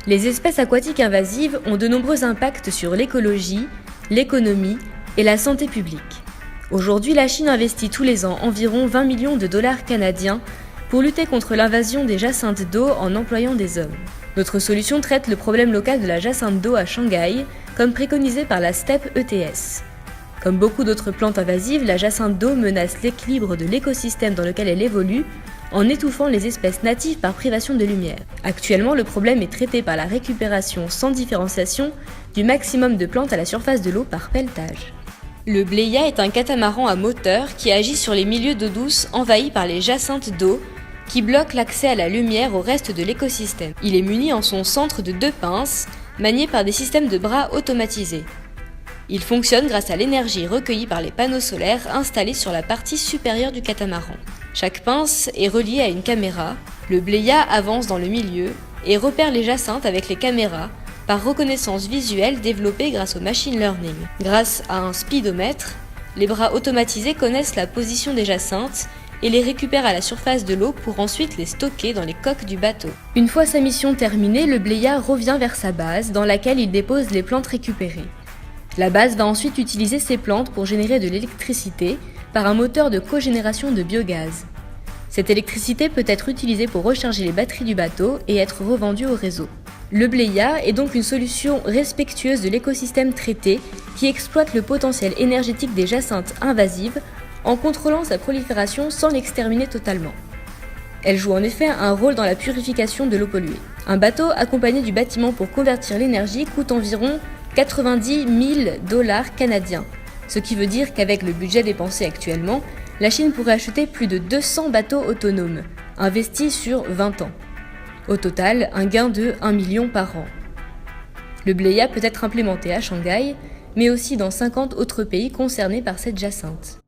Les espèces aquatiques invasives ont de nombreux impacts sur l'écologie, l'économie et la santé publique. Aujourd'hui, la Chine investit tous les ans environ 20 millions de dollars canadiens pour lutter contre l'invasion des jacinthes d'eau en employant des hommes. Notre solution traite le problème local de la jacinthe d'eau à Shanghai, comme préconisé par la STEP ETS. Comme beaucoup d'autres plantes invasives, la jacinthe d'eau menace l'équilibre de l'écosystème dans lequel elle évolue, en étouffant les espèces natives par privation de lumière. Actuellement, le problème est traité par la récupération sans différenciation du maximum de plantes à la surface de l'eau par pelletage. Le Bleia est un catamaran à moteur qui agit sur les milieux d'eau douce envahis par les jacinthes d'eau qui bloquent l'accès à la lumière au reste de l'écosystème. Il est muni en son centre de 2 pinces, maniées par des systèmes de bras automatisés. Il fonctionne grâce à l'énergie recueillie par les panneaux solaires installés sur la partie supérieure du catamaran. Chaque pince est reliée à une caméra. Le Bleia avance dans le milieu et repère les jacinthes avec les caméras par reconnaissance visuelle développée grâce au machine learning. Grâce à un speedomètre, les bras automatisés connaissent la position des jacinthes et les récupèrent à la surface de l'eau pour ensuite les stocker dans les coques du bateau. Une fois sa mission terminée, le Bleia revient vers sa base dans laquelle il dépose les plantes récupérées. La base va ensuite utiliser ces plantes pour générer de l'électricité par un moteur de cogénération de biogaz. Cette électricité peut être utilisée pour recharger les batteries du bateau et être revendue au réseau. Le Bleia est donc une solution respectueuse de l'écosystème traité qui exploite le potentiel énergétique des jacinthes invasives en contrôlant sa prolifération sans l'exterminer totalement. Elle joue en effet un rôle dans la purification de l'eau polluée. Un bateau accompagné du bâtiment pour convertir l'énergie coûte environ 90 000 dollars canadiens, ce qui veut dire qu'avec le budget dépensé actuellement, la Chine pourrait acheter plus de 200 bateaux autonomes, investis sur 20 ans. Au total, un gain de 1 million par an. Le Bleia peut être implémenté à Shanghai, mais aussi dans 50 autres pays concernés par cette jacinthe.